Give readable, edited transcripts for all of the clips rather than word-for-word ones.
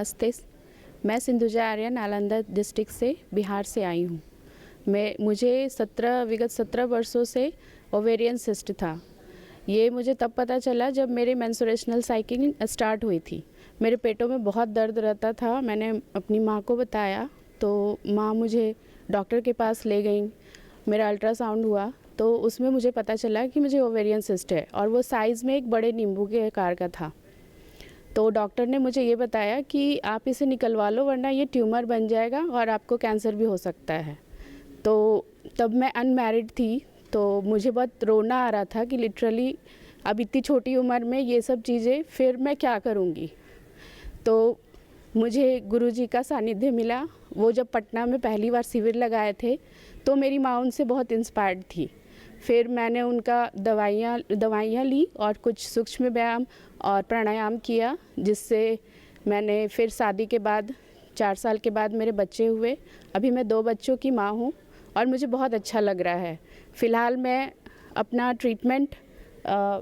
नमस्ते। मैं सिंधुजा आर्य नालंदा डिस्ट्रिक्ट से बिहार से आई हूँ। मुझे विगत 17 वर्षों से ओवेरियन सिस्ट था। ये मुझे तब पता चला जब मेरी मेंस्ट्रुएशनल साइकिल स्टार्ट हुई थी। मेरे पेटों में बहुत दर्द रहता था। मैंने अपनी माँ को बताया तो माँ मुझे डॉक्टर के पास ले गई। मेरा अल्ट्रासाउंड हुआ तो उसमें मुझे पता चला कि मुझे ओवेरियन सिस्ट है और वो साइज़ में एक बड़े नींबू के आकार का था। तो डॉक्टर ने मुझे ये बताया कि आप इसे निकलवा लो वरना ये ट्यूमर बन जाएगा और आपको कैंसर भी हो सकता है। तो तब मैं अनमैरिड थी तो मुझे बहुत रोना आ रहा था कि लिटरली अब इतनी छोटी उम्र में ये सब चीज़ें फिर मैं क्या करूँगी। तो मुझे गुरुजी का सानिध्य मिला। वो जब पटना में पहली बार शिविर लगाए थे तो मेरी माँ उनसे बहुत इंस्पायर्ड थी। फिर मैंने उनका दवाइयाँ ली और कुछ सूक्ष्म व्यायाम और प्राणायाम किया, जिससे मैंने फिर शादी के बाद 4 साल के बाद मेरे बच्चे हुए। अभी मैं 2 बच्चों की माँ हूँ और मुझे बहुत अच्छा लग रहा है। फ़िलहाल मैं अपना ट्रीटमेंट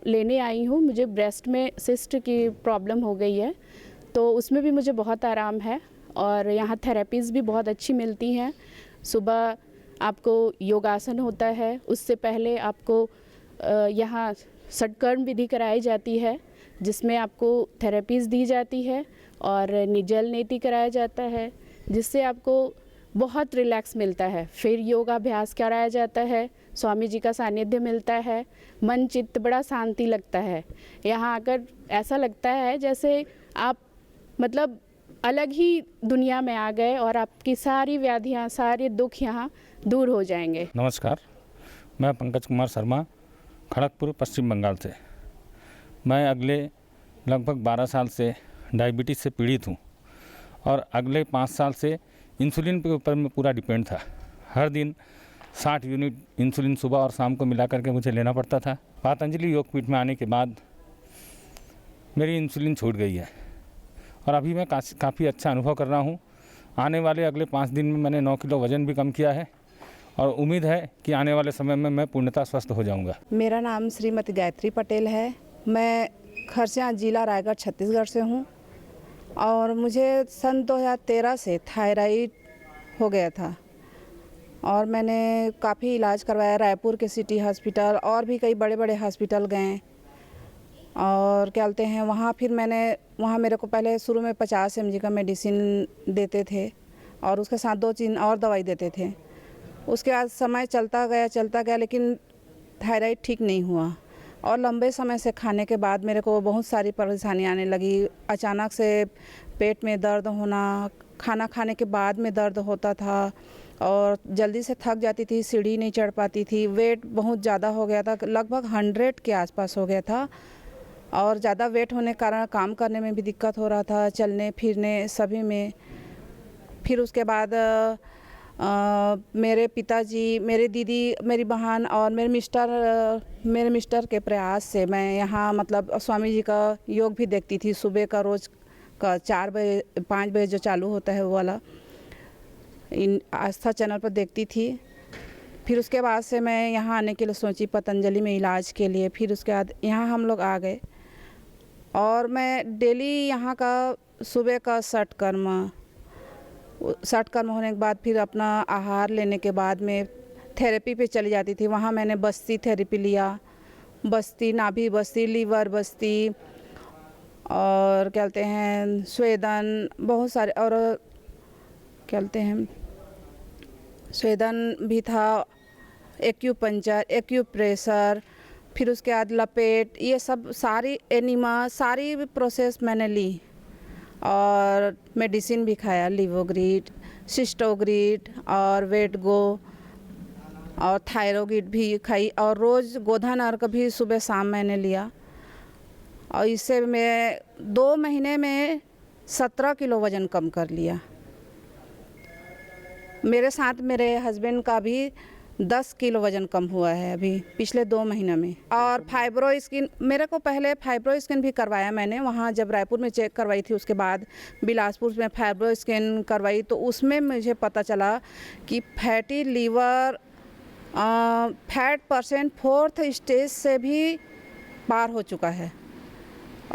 लेने आई हूँ। मुझे ब्रेस्ट में सिस्ट की प्रॉब्लम हो गई है तो उसमें भी मुझे बहुत आराम है और यहाँ थेरेपीज़ भी बहुत अच्छी मिलती हैं। सुबह आपको योगासन होता है, उससे पहले आपको यहाँ षटकर्म विधि कराई जाती है जिसमें आपको थेरेपीज़ दी जाती है और जल नेति कराया जाता है जिससे आपको बहुत रिलैक्स मिलता है। फिर योगाभ्यास कराया जाता है, स्वामी जी का सानिध्य मिलता है, मन चित्त बड़ा शांति लगता है। यहाँ आकर ऐसा लगता है जैसे आप मतलब अलग ही दुनिया में आ गए और आपकी सारी व्याधियाँ, सारे दुख यहाँ दूर हो जाएंगे। नमस्कार, मैं पंकज कुमार शर्मा, खड़गपुर, पश्चिम बंगाल से। मैं अगले लगभग 12 साल से डायबिटीज़ से पीड़ित हूँ और अगले 5 साल से इंसुलिन के ऊपर मैं पूरा डिपेंड था। हर दिन 60 यूनिट इंसुलिन सुबह और शाम को मिला करके मुझे लेना पड़ता था। पतंजलि योगपीठ में आने के बाद मेरी इंसुलिन छूट गई है और अभी मैं काफ़ी अच्छा अनुभव कर रहा हूँ। आने वाले अगले 5 दिन में मैंने 9 किलो वज़न भी कम किया है और उम्मीद है कि आने वाले समय में मैं पूर्णतः स्वस्थ हो जाऊंगा। मेरा नाम श्रीमती गायत्री पटेल है। मैं खरसिया जिला रायगढ़ छत्तीसगढ़ से हूँ और मुझे सन 2013 से थायराइड हो गया था और मैंने काफ़ी इलाज करवाया। रायपुर के सिटी हॉस्पिटल और भी कई बड़े बड़े हॉस्पिटल गए और क्या बोलते हैं वहाँ मेरे को पहले शुरू में 50 mg का मेडिसिन देते थे और उसके साथ 2-3 और दवाई देते थे। उसके बाद समय चलता गया लेकिन थायराइड ठीक नहीं हुआ और लंबे समय से खाने के बाद मेरे को बहुत सारी परेशानी आने लगी। अचानक से पेट में दर्द होना, खाना खाने के बाद में दर्द होता था और जल्दी से थक जाती थी, सीढ़ी नहीं चढ़ पाती थी। वेट बहुत ज़्यादा हो गया था, लगभग 100 के आसपास हो गया था और ज़्यादा वेट होने के कारण काम करने में भी दिक्कत हो रहा था, चलने फिरने सभी में। फिर उसके बाद मेरे पिताजी, मेरी दीदी, मेरी बहन और मेरे मिस्टर के प्रयास से मैं यहाँ मतलब स्वामी जी का योग भी देखती थी। सुबह का रोज़ का 4 बजे 5 बजे जो चालू होता है वो वाला इन आस्था चैनल पर देखती थी। फिर उसके बाद से मैं यहाँ आने के लिए सोची पतंजलि में इलाज के लिए। फिर उसके बाद यहाँ हम लोग आ गए और मैं डेली यहाँ का सुबह का षटकर्म होने के बाद फिर अपना आहार लेने के बाद में थेरेपी पे चली जाती थी। वहाँ मैंने बस्ती थेरेपी लिया, बस्ती नाभि बस्ती, लीवर बस्ती और क्या कहते हैं स्वेदन, बहुत सारे और क्या कहते हैं स्वेदन भी था, एक्यूपंचर, एक्यूप्रेशर, फिर उसके बाद लपेट, ये सब सारी एनिमा सारी प्रोसेस मैंने ली और मेडिसिन भी खाया, लिवोग्रिड, सिस्टोग्रिड और वेटगो और थायरोगिड भी खाई और रोज़ गोधा नर्क भी सुबह शाम मैंने लिया और इससे मैं 2 महीने में 17 किलो वज़न कम कर लिया। मेरे साथ मेरे हस्बैंड का भी 10 किलो वज़न कम हुआ है अभी पिछले 2 महीने में। और फाइब्रो स्किन, मेरे को पहले फाइब्रो स्किन भी करवाया मैंने, वहाँ जब रायपुर में चेक करवाई थी उसके बाद बिलासपुर में फाइब्रो स्किन करवाई तो उसमें मुझे पता चला कि fatty liver fat percent 4th stage से भी पार हो चुका है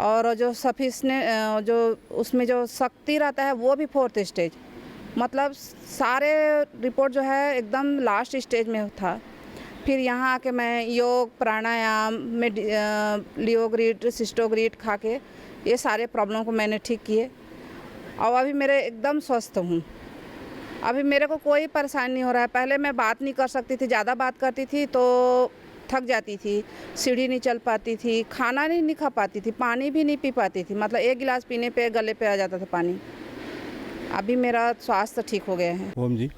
और जो सफिशने जो उसमें जो शक्ति रहता है वो भी 4th स्टेज, मतलब सारे रिपोर्ट जो है एकदम लास्ट स्टेज में था। फिर यहाँ आके मैं योग प्राणायाम में लियोग्रीट सिस्टोग्रीट खा के ये सारे प्रॉब्लम को मैंने ठीक किए और अभी मेरे एकदम स्वस्थ हूँ। अभी मेरे को कोई परेशानी नहीं हो रहा है। पहले मैं बात नहीं कर सकती थी, ज़्यादा बात करती थी तो थक जाती थी, सीढ़ी नहीं चल पाती थी, खाना नहीं खा पाती थी, पानी भी नहीं पी पाती थी, मतलब एक गिलास पीने पे गले पे आ जाता था पानी। अभी मेरा स्वास्थ्य ठीक हो गया है। ओम जी,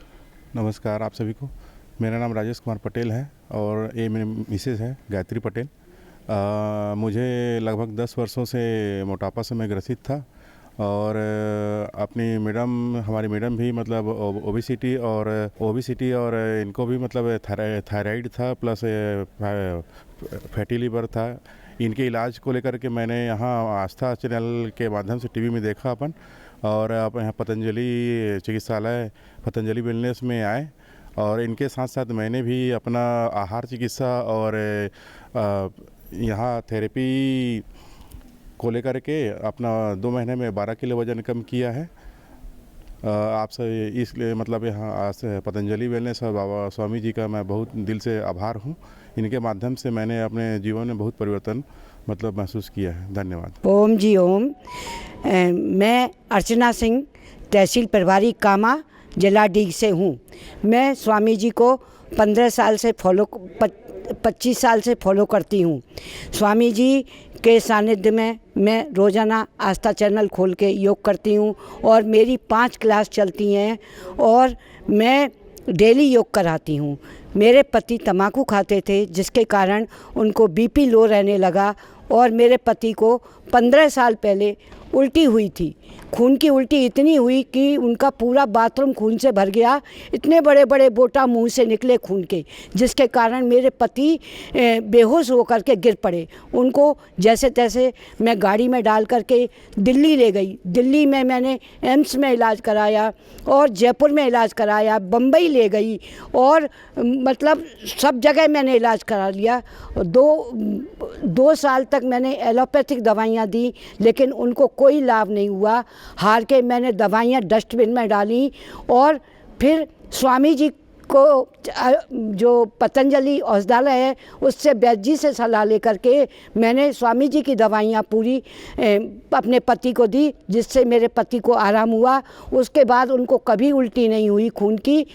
नमस्कार आप सभी को। मेरा नाम राजेश कुमार पटेल है और ये मेरी मिसेज़ है गायत्री पटेल। मुझे लगभग 10 वर्षों से मोटापा से मैं ग्रसित था और अपनी हमारी मैडम भी मतलब ओबेसिटी और इनको भी मतलब थायराइड था प्लस फैटी लिवर था। इनके इलाज को लेकर के मैंने यहाँ आस्था चैनल के माध्यम से टीवी में देखा अपन, और आप यहाँ पतंजलि चिकित्सालय पतंजलि वेलनेस में आए और इनके साथ साथ मैंने भी अपना आहार चिकित्सा और यहाँ थेरेपी को लेकर के अपना 2 महीने में 12 किलो वज़न कम किया है। आपसे इसलिए मतलब यहाँ आज पतंजलि वेलनेस और बाबा स्वामी जी का मैं बहुत दिल से आभार हूँ। इनके माध्यम से मैंने अपने जीवन में बहुत परिवर्तन मतलब महसूस किया है। धन्यवाद। ओम जी ओम। मैं अर्चना सिंह, तहसील प्रभारी कामा, जिला डीग से हूँ। मैं स्वामी जी को 25 साल से फॉलो करती हूँ। स्वामी जी के सानिध्य में मैं रोज़ाना आस्था चैनल खोल के योग करती हूँ और मेरी 5 क्लास चलती हैं और मैं डेली योग कराती हूँ। मेरे पति तंबाकू खाते थे जिसके कारण उनको बीपी लो रहने लगा और मेरे पति को 15 साल पहले उल्टी हुई थी। खून की उल्टी इतनी हुई कि उनका पूरा बाथरूम खून से भर गया, इतने बड़े बड़े बोटा मुंह से निकले खून के, जिसके कारण मेरे पति बेहोश होकर के गिर पड़े। उनको जैसे तैसे मैं गाड़ी में डाल करके दिल्ली ले गई। दिल्ली में मैंने एम्स में इलाज कराया और जयपुर में इलाज कराया, बम्बई ले गई और मतलब सब जगह मैंने इलाज करा लिया। 2 साल तक मैंने एलोपैथिक दवाइयाँ दी लेकिन उनको कोई लाभ नहीं हुआ। हार के मैंने दवाइयाँ डस्टबिन में डाली और फिर स्वामी जी को जो पतंजलि औषधालय है उससे वैद्य जी से सलाह लेकर के मैंने स्वामी जी की दवाइयाँ पूरी अपने पति को दी, जिससे मेरे पति को आराम हुआ। उसके बाद उनको कभी उल्टी नहीं हुई खून की,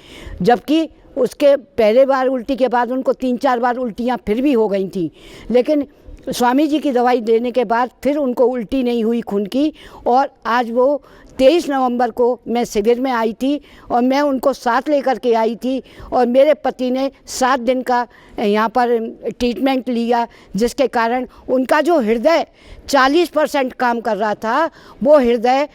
जबकि उसके पहले बार उल्टी के बाद उनको 3-4 बार उल्टियाँ फिर भी हो गई थी, लेकिन स्वामी जी की दवाई देने के बाद फिर उनको उल्टी नहीं हुई खून की। और आज वो 23 नवंबर को मैं शिविर में आई थी और मैं उनको साथ लेकर के आई थी और मेरे पति ने 7 दिन का यहाँ पर ट्रीटमेंट लिया, जिसके कारण उनका जो हृदय 40% काम कर रहा था वो हृदय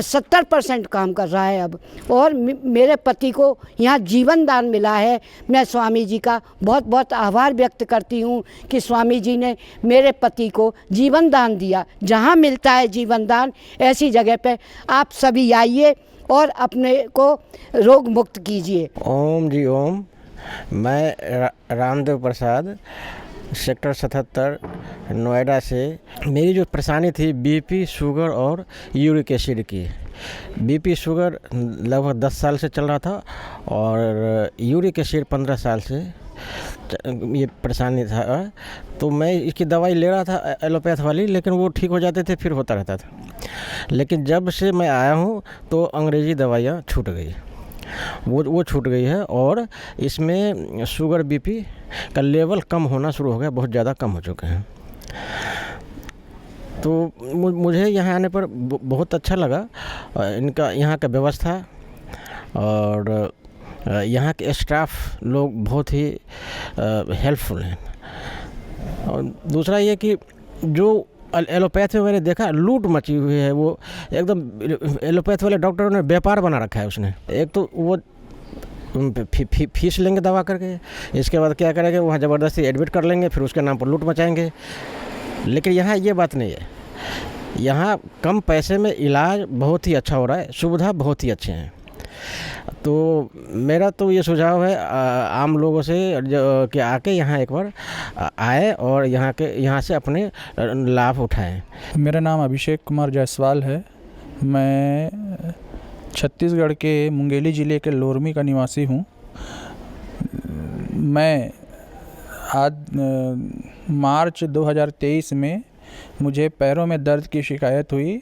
70% काम कर रहा है अब, और मेरे पति को यहाँ जीवन दान मिला है। मैं स्वामी जी का बहुत बहुत आभार व्यक्त करती हूँ कि स्वामी जी ने मेरे पति को जीवन दान दिया। जहाँ मिलता है जीवन दान ऐसी जगह पे आप सभी आइए और अपने को रोग मुक्त कीजिए। ओम जी ओम। मैं रामदेव प्रसाद, सेक्टर 77 नोएडा से। मेरी जो परेशानी थी बीपी, शुगर और यूरिक एसिड की। बीपी शुगर लगभग 10 साल से चल रहा था और यूरिक एसिड 15 साल से ये परेशानी था। तो मैं इसकी दवाई ले रहा था एलोपैथ वाली, लेकिन वो ठीक हो जाते थे फिर होता रहता था। लेकिन जब से मैं आया हूँ तो अंग्रेज़ी दवाइयाँ छूट गई, वो छूट गई है और इसमें शुगर बीपी का लेवल कम होना शुरू हो गया, बहुत ज़्यादा कम हो चुके हैं। तो मुझे यहाँ आने पर बहुत अच्छा लगा। इनका यहाँ का व्यवस्था और यहाँ के स्टाफ लोग बहुत ही हेल्पफुल हैं। और दूसरा ये कि जो एलोपैथ में मैंने देखा लूट मची हुई है, वो एकदम एलोपैथ वाले डॉक्टरों ने व्यापार बना रखा है उसने। एक तो वो फीस लेंगे दवा करके, इसके बाद क्या करेंगे वहाँ ज़बरदस्ती एडमिट कर लेंगे, फिर उसके नाम पर लूट मचाएंगे। लेकिन यहाँ ये बात नहीं है, यहाँ कम पैसे में इलाज बहुत ही अच्छा हो रहा है, सुविधा बहुत ही अच्छे हैं। तो मेरा तो ये सुझाव है आम लोगों से कि आके यहाँ एक बार आए और यहाँ से अपने लाभ उठाएं। मेरा नाम अभिषेक कुमार जायसवाल है। मैं छत्तीसगढ़ के मुंगेली ज़िले के लोरमी का निवासी हूँ। मैं आज मार्च 2023 में मुझे पैरों में दर्द की शिकायत हुई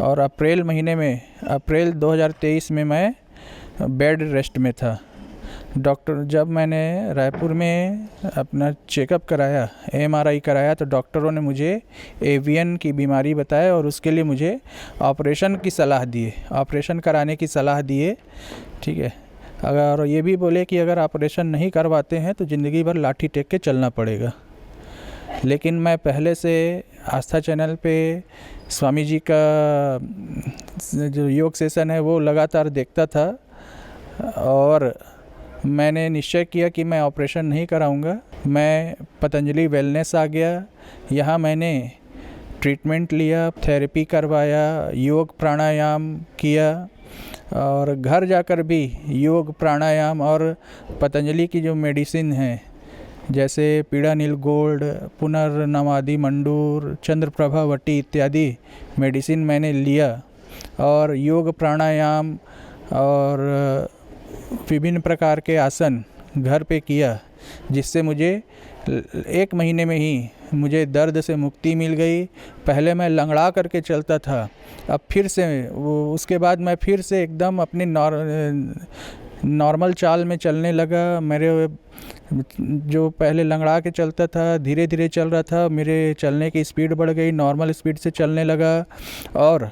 और अप्रैल 2023 में मैं बेड रेस्ट में था। जब मैंने रायपुर में अपना चेकअप कराया, MRI कराया, तो डॉक्टरों ने मुझे एवियन की बीमारी बताया और उसके लिए मुझे ऑपरेशन कराने की सलाह दिए। ठीक है, अगर ये भी बोले कि अगर ऑपरेशन नहीं करवाते हैं तो ज़िंदगी भर लाठी टेक के चलना पड़ेगा। लेकिन मैं पहले से आस्था चैनल पे स्वामी जी का जो योग सेशन है वो लगातार देखता था और मैंने निश्चय किया कि मैं ऑपरेशन नहीं कराऊंगा। मैं पतंजलि वेलनेस आ गया। यहाँ मैंने ट्रीटमेंट लिया, थेरेपी करवाया, योग प्राणायाम किया और घर जाकर भी योग प्राणायाम और पतंजलि की जो मेडिसिन है जैसे पीड़ा नील गोल्ड, पुनर्नवादि मंडूर, चंद्रप्रभा वटी इत्यादि मेडिसिन मैंने लिया और योग प्राणायाम और विभिन्न प्रकार के आसन घर पे किया, जिससे मुझे 1 महीने में ही मुझे दर्द से मुक्ति मिल गई। पहले मैं लंगड़ा करके चलता था, अब फिर से उसके बाद मैं फिर से एकदम अपनी नॉर्मल चाल में चलने लगा। मेरे जो पहले लंगड़ा के चलता था धीरे धीरे चल रहा था, मेरे चलने की स्पीड बढ़ गई, नॉर्मल स्पीड से चलने लगा। और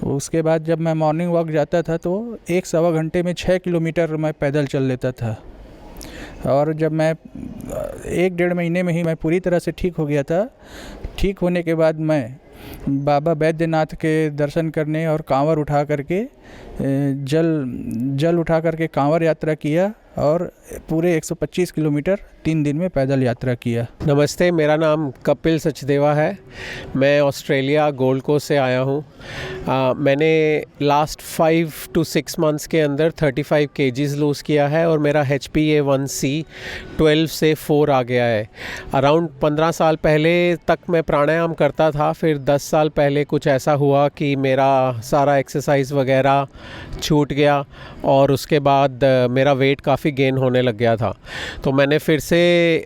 उसके बाद जब मैं मॉर्निंग वॉक जाता था तो 1 घंटे में 6 किलोमीटर मैं पैदल चल लेता था। और जब मैं 1-1.5 महीने में ही मैं पूरी तरह से ठीक हो गया था। ठीक होने के बाद मैं बाबा बैद्यनाथ के दर्शन करने और कांवर उठा करके जल उठा करके कांवर यात्रा किया और पूरे 125 किलोमीटर 3 दिन में पैदल यात्रा किया। नमस्ते, मेरा नाम कपिल सचदेवा है। मैं ऑस्ट्रेलिया गोल्ड कोस्ट से आया हूँ। मैंने लास्ट 5 to 6 मंथ्स के अंदर 35 kgs लूज़ किया है और मेरा HbA1c 12 से 4 आ गया है। अराउंड 15 साल पहले तक मैं प्राणायाम करता था, फिर 10 साल पहले कुछ ऐसा हुआ कि मेरा सारा एक्सरसाइज वगैरह छूट गया और उसके बाद मेरा वेट काफ़ी गेन होने लग गया था। तो मैंने फिर से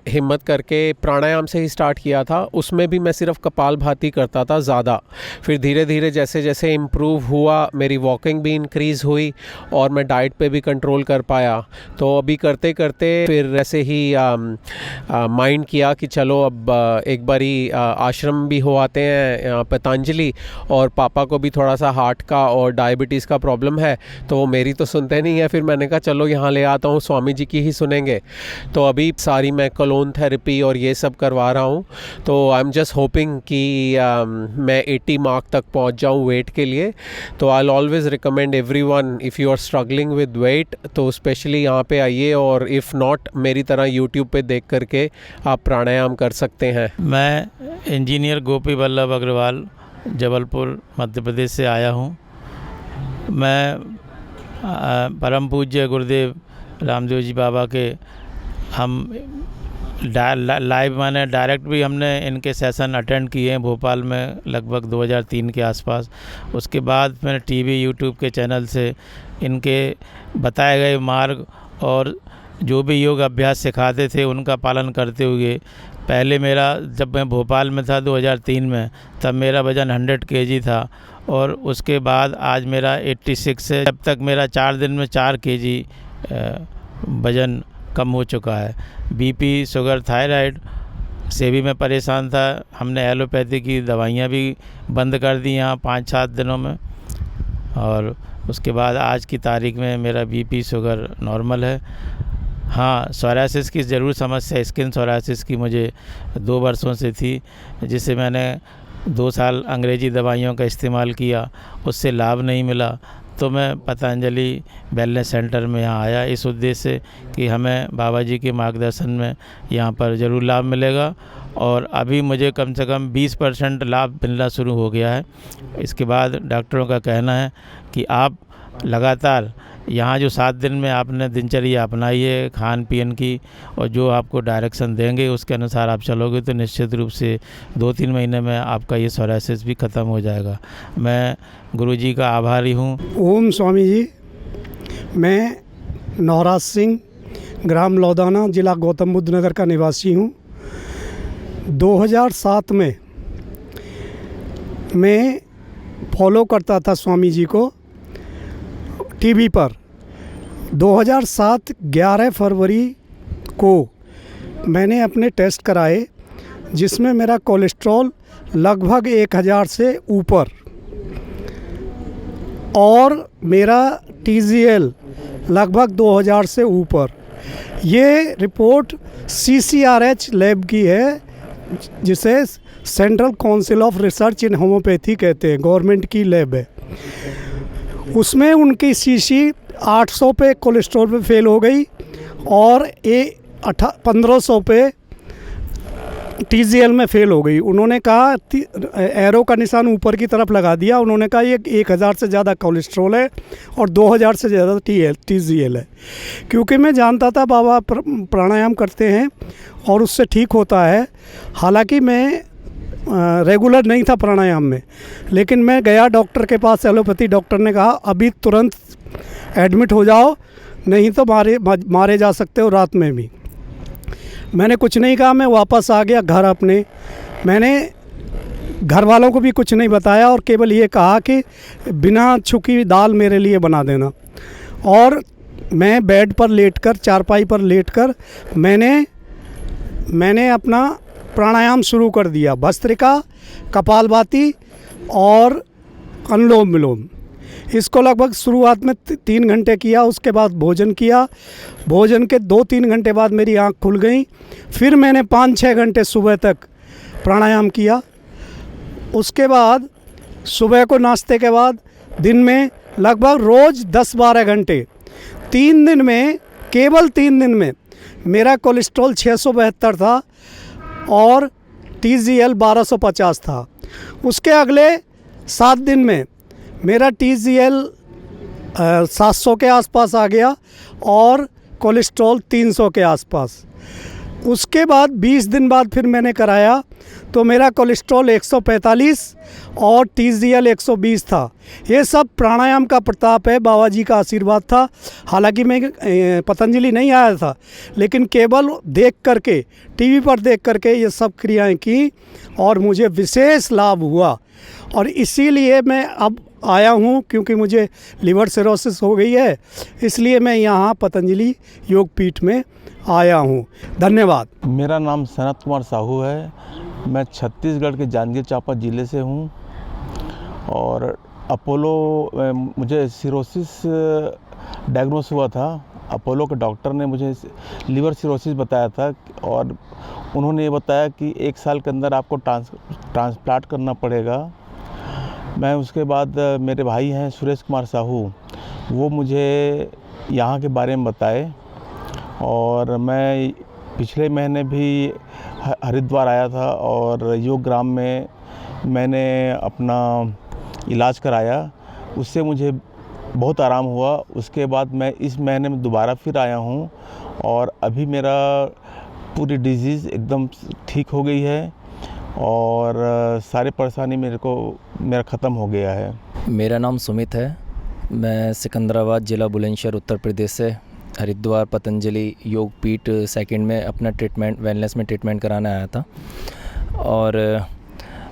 हिम्मत करके प्राणायाम से ही स्टार्ट किया था। उसमें भी मैं सिर्फ कपालभाति करता था ज़्यादा। फिर धीरे धीरे जैसे जैसे इम्प्रूव हुआ, मेरी वॉकिंग भी इंक्रीज़ हुई और मैं डाइट पे भी कंट्रोल कर पाया। तो अभी करते करते फिर ऐसे ही माइंड किया कि चलो अब एक बारी आश्रम भी हो आते हैं पतंजलि, और पापा को भी थोड़ा सा हार्ट का और डायबिटीज़ का प्रॉब्लम है तो वो मेरी तो सुनते नहीं है। फिर मैंने कहा चलो यहाँ ले आता हूँ, स्वामी जी की ही सुनेंगे। तो अभी सारी मैं कोलोन थेरेपी और ये सब करवा रहा हूँ। तो आई एम जस्ट होपिंग कि मैं 80 मार्क तक पहुँच जाऊँ वेट के लिए। तो I always recommend everyone, if you are struggling with weight तो स्पेशली यहाँ पे आइए, और इफ़ नॉट मेरी तरह यूट्यूब पे देख करके आप प्राणायाम कर सकते हैं। मैं इंजीनियर गोपी वल्लभ अग्रवाल जबलपुर मध्य प्रदेश से आया हूँ। मैं परम पूज्य गुरुदेव रामदेव जी बाबा के हम लाइव माने डायरेक्ट भी हमने इनके सेशन अटेंड किए हैं भोपाल में लगभग 2003 के आसपास। उसके बाद मैंने टीवी यूट्यूब के चैनल से इनके बताए गए मार्ग और जो भी योग अभ्यास सिखाते थे उनका पालन करते हुए, पहले मेरा जब मैं भोपाल में था 2003 में, तब मेरा वज़न 100 kg था और उसके बाद आज मेरा 86 है। जब तक मेरा 4 दिन में 4 kg वज़न कम हो चुका है। बीपी, शुगर, थायराइड से भी मैं परेशान था। हमने एलोपैथी की दवाइयाँ भी बंद कर दी यहाँ 5-7 दिनों में, और उसके बाद आज की तारीख में मेरा बीपी, शुगर नॉर्मल है। हाँ, सोरायसिस की ज़रूर समस्या, स्किन सोरायसिस की मुझे 2 वर्षों से थी, जिसे मैंने 2 साल अंग्रेज़ी दवाइयों का इस्तेमाल किया, उससे लाभ नहीं मिला। तो मैं पतंजलि वेलनेस सेंटर में यहाँ आया इस उद्देश्य से कि हमें बाबा जी के मार्गदर्शन में यहाँ पर ज़रूर लाभ मिलेगा, और अभी मुझे कम से कम 20% लाभ मिलना शुरू हो गया है। इसके बाद डॉक्टरों का कहना है कि आप लगातार यहाँ जो 7 दिन में आपने दिनचर्या अपनाई है खान पीन की, और जो आपको डायरेक्शन देंगे उसके अनुसार आप चलोगे तो निश्चित रूप से 2-3 महीने में आपका ये सोरायसिस भी ख़त्म हो जाएगा। मैं गुरुजी का आभारी हूँ। ओम स्वामी जी। मैं नवराज सिंह, ग्राम लौदाना, जिला गौतम बुद्ध नगर का निवासी हूँ। 2007 में मैं फॉलो करता था स्वामी जी को टीवी पर। 2007 11 फरवरी को मैंने अपने टेस्ट कराए, जिसमें मेरा कोलेस्ट्रॉल लगभग 1000 से ऊपर और मेरा TGL लगभग 2000 से ऊपर। ये रिपोर्ट CCRH लैब की है, जिसे central council of research in homeopathy कहते हैं, गवर्नमेंट की लैब है। उसमें उनकी CC 800 पे कोलेस्ट्रॉल पे फेल हो गई और 1500 पे TGL में फेल हो गई। उन्होंने कहा, एरो का निशान ऊपर की तरफ लगा दिया, उन्होंने कहा ये 1000 से ज़्यादा कोलेस्ट्रॉल है और 2000 से ज़्यादा TGL है। क्योंकि मैं जानता था बाबा प्राणायाम करते हैं और उससे ठीक होता है। हालांकि मैं रेगुलर नहीं था प्राणायाम में, लेकिन मैं गया डॉक्टर के पास, एलोपैथी डॉक्टर ने कहा अभी तुरंत एडमिट हो जाओ, नहीं तो मारे जा सकते हो रात में भी। मैंने कुछ नहीं कहा, मैं वापस आ गया घर अपने। मैंने घर वालों को भी कुछ नहीं बताया और केवल ये कहा कि बिना छुकी दाल मेरे लिए बना देना। और मैं बेड पर लेटकर, चारपाई पर लेटकर मैंने अपना प्राणायाम शुरू कर दिया। भस्त्रिका, कपालभाति और अनुलोम विलोम। इसको लगभग शुरुआत में 3 घंटे किया, उसके बाद भोजन किया। भोजन के 2-3 घंटे बाद मेरी आँख खुल गई। फिर मैंने 5-6 घंटे सुबह तक प्राणायाम किया। उसके बाद सुबह को नाश्ते के बाद दिन में लगभग रोज़ 10-12 घंटे। 3 दिन में, केवल 3 दिन में मेरा कोलेस्ट्रॉल 672 था और TGL 1250 था। उसके अगले 7 दिन में मेरा TGL 700 के आसपास आ गया और कोलेस्ट्रॉल 300 के आसपास। उसके बाद 20 दिन बाद फिर मैंने कराया तो मेरा कोलेस्ट्रॉल 145 और TGL 120 था। ये सब प्राणायाम का प्रताप है, बाबा जी का आशीर्वाद था। हालांकि मैं पतंजलि नहीं आया था, लेकिन केवल देख करके, टीवी पर देख करके ये सब क्रियाएं की और मुझे विशेष लाभ हुआ। और इसीलिए मैं अब आया हूँ, क्योंकि मुझे लिवर सिरोसिस हो गई है, इसलिए मैं यहाँ पतंजलि योग पीठ में आया हूँ। धन्यवाद। मेरा नाम सनत कुमार साहू है। मैं छत्तीसगढ़ के जांजगीर चांपा ज़िले से हूँ और अपोलो मुझे सिरोसिस डायग्नोस हुआ था। अपोलो के डॉक्टर ने मुझे लीवर सिरोसिस बताया था और उन्होंने ये बताया कि 1 साल के अंदर आपको ट्रांसप्लांट करना पड़ेगा। मैं उसके बाद मेरे भाई हैं सुरेश कुमार साहू, वो मुझे यहाँ के बारे में बताए और मैं पिछले महीने भी हरिद्वार आया था और योग ग्राम में मैंने अपना इलाज कराया, उससे मुझे बहुत आराम हुआ। उसके बाद मैं इस महीने में दोबारा फिर आया हूँ और अभी मेरा पूरी डिजीज़ एकदम ठीक हो गई है और सारी परेशानी मेरा ख़त्म हो गया है। मेरा नाम सुमित है। मैं सिकंदराबाद ज़िला बुलंदशहर उत्तर प्रदेश से हरिद्वार पतंजलि योग पीठ सेकंड में अपना वेलनेस में ट्रीटमेंट कराने आया था और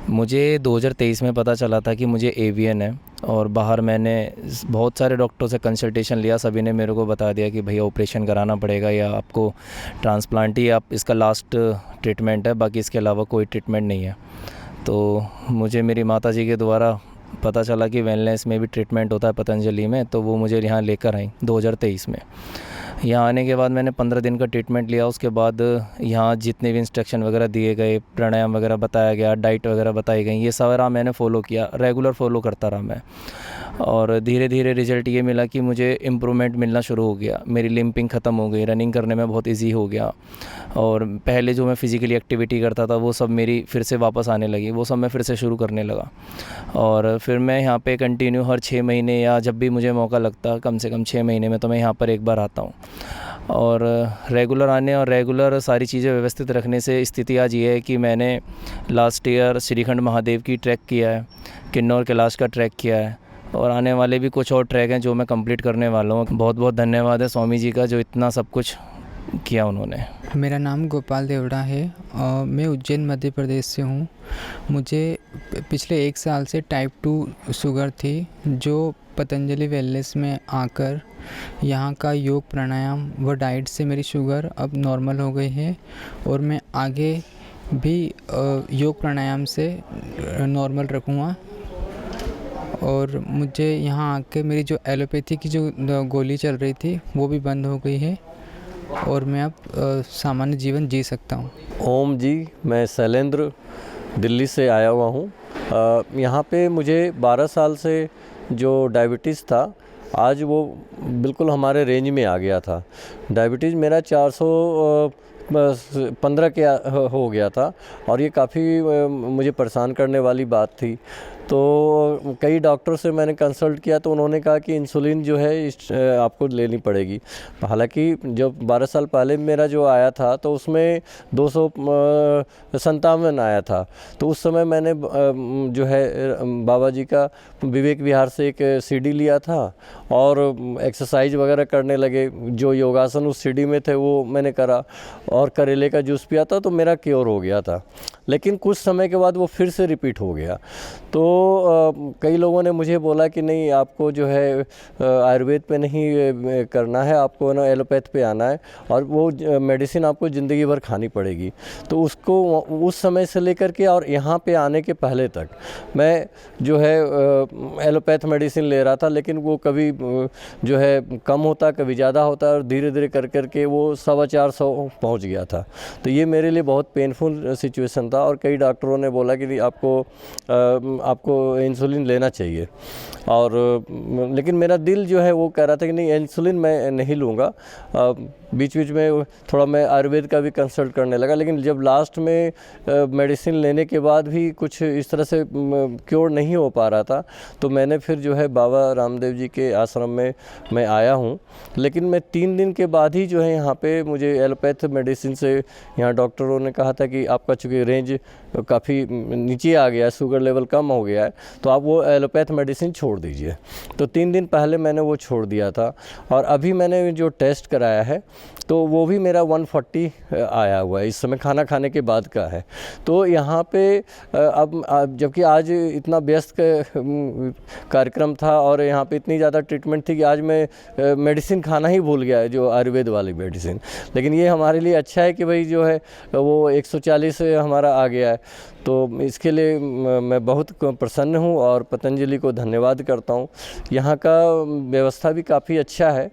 मुझे 2023 में पता चला था कि मुझे एवियन है और बाहर मैंने बहुत सारे डॉक्टरों से कंसल्टेशन लिया। सभी ने मेरे को बता दिया कि भैया ऑपरेशन कराना पड़ेगा या आपको ट्रांसप्लांट ही आप इसका लास्ट ट्रीटमेंट है, बाकी इसके अलावा कोई ट्रीटमेंट नहीं है। तो मुझे मेरी माता जी के द्वारा पता चला कि वेलनेस में भी ट्रीटमेंट होता है पतंजलि में, तो वो मुझे यहाँ लेकर आई 2023 में। यहाँ आने के बाद मैंने 15 दिन का ट्रीटमेंट लिया। उसके बाद यहाँ जितने भी इंस्ट्रक्शन वगैरह दिए गए, प्राणायाम वगैरह बताया गया, डाइट वगैरह बताई गई, ये सारा मैंने फ़ॉलो किया, रेगुलर फॉलो करता रहा मैं। और धीरे धीरे रिज़ल्ट ये मिला कि मुझे इम्प्रूवमेंट मिलना शुरू हो गया। मेरी लिम्पिंग ख़त्म हो गई, रनिंग करने में बहुत ईजी हो गया। और पहले जो मैं फ़िज़िकली एक्टिविटी करता था वो सब मेरी फिर से वापस आने लगी, वो सब मैं फिर से शुरू करने लगा। और फिर मैं यहाँ पे कंटिन्यू हर 6 महीने या जब भी मुझे मौका लगता, कम से कम 6 महीने में तो मैं यहाँ पर एक बार आता हूँ। और रेगुलर आने और रेगुलर सारी चीज़ें व्यवस्थित रखने से स्थिति आज ये है कि मैंने लास्ट ईयर श्रीखंड महादेव की ट्रैक किया है, किन्नौर कैलाश का ट्रैक किया है, और आने वाले भी कुछ और ट्रैक हैं जो मैं कंप्लीट करने वाला हूँ। बहुत बहुत धन्यवाद है स्वामी जी का, जो इतना सब कुछ किया उन्होंने। मेरा नाम गोपाल देवड़ा है और मैं उज्जैन मध्य प्रदेश से हूँ। मुझे पिछले 1 साल से टाइप 2 शुगर थी, जो पतंजलि वेलनेस में आकर यहाँ का योग प्राणायाम व डाइट से मेरी शुगर अब नॉर्मल हो गई है और मैं आगे भी योग प्राणायाम से नॉर्मल रखूँगा। और मुझे यहाँ आके मेरी जो एलोपैथी की जो गोली चल रही थी वो भी बंद हो गई है और मैं अब सामान्य जीवन जी सकता हूँ। ओम जी, मैं शैलेंद्र दिल्ली से आया हुआ हूँ। यहाँ पे मुझे 12 साल से जो डायबिटीज़ था, आज वो बिल्कुल हमारे रेंज में आ गया था। डायबिटीज़ मेरा 415 के हो गया था और ये काफ़ी मुझे परेशान करने वाली बात थी। तो कई डॉक्टर से मैंने कंसल्ट किया तो उन्होंने कहा कि इंसुलिन जो है आपको लेनी पड़ेगी। हालांकि जब 12 साल पहले मेरा जो आया था तो उसमें 257 आया था। तो उस समय मैंने जो है बाबा जी का विवेक विहार से एक सीडी लिया था और एक्सरसाइज वगैरह करने लगे। जो योगासन उस सीडी में थे वो मैंने करा और करेले का जूस पिया था तो मेरा क्योर हो गया था। लेकिन कुछ समय के बाद वो फिर से रिपीट हो गया। तो कई लोगों ने मुझे बोला कि नहीं, आपको जो है आयुर्वेद पे नहीं करना है, आपको ना एलोपैथ पे आना है और वो मेडिसिन आपको ज़िंदगी भर खानी पड़ेगी। तो उसको उस समय से लेकर के और यहाँ पे आने के पहले तक मैं जो है एलोपैथ मेडिसिन ले रहा था, लेकिन वो कभी जो है कम होता, कभी ज़्यादा होता और धीरे धीरे कर के वो 450 पहुँच गया था। तो ये मेरे लिए बहुत पेनफुल सिचुएशन था और कई डॉक्टरों ने बोला कि आपको इंसुलिन लेना चाहिए। और लेकिन मेरा दिल जो है वो कह रहा था कि नहीं, इंसुलिन मैं नहीं लूँगा। बीच बीच में थोड़ा मैं आयुर्वेद का भी कंसल्ट करने लगा, लेकिन जब लास्ट में मेडिसिन लेने के बाद भी कुछ इस तरह से क्योर नहीं हो पा रहा था तो मैंने फिर जो है बाबा रामदेव जी के आश्रम में मैं आया हूँ। लेकिन मैं 3 दिन के बाद ही जो है यहाँ पे मुझे एलोपैथ मेडिसिन से यहाँ डॉक्टरों ने कहा था कि आपका चूँकि रेंज काफ़ी नीचे आ गया है, शुगर लेवल कम हो गया है, तो आप वो एलोपैथ मेडिसिन छोड़ दीजिए। तो 3 दिन पहले मैंने वो छोड़ दिया था और अभी मैंने जो टेस्ट कराया है तो वो भी मेरा 140 आया हुआ है, इस समय खाना खाने के बाद का है। तो यहाँ पे अब जबकि आज इतना व्यस्त कार्यक्रम था और यहाँ पे इतनी ज़्यादा ट्रीटमेंट थी कि आज मैं मेडिसिन खाना ही भूल गया है, जो आयुर्वेद वाली मेडिसिन। लेकिन ये हमारे लिए अच्छा है कि भाई जो है वो 140 हमारा आ गया है। तो इसके लिए मैं बहुत प्रसन्न हूँ और पतंजलि को धन्यवाद करता हूँ। यहाँ का व्यवस्था भी काफ़ी अच्छा है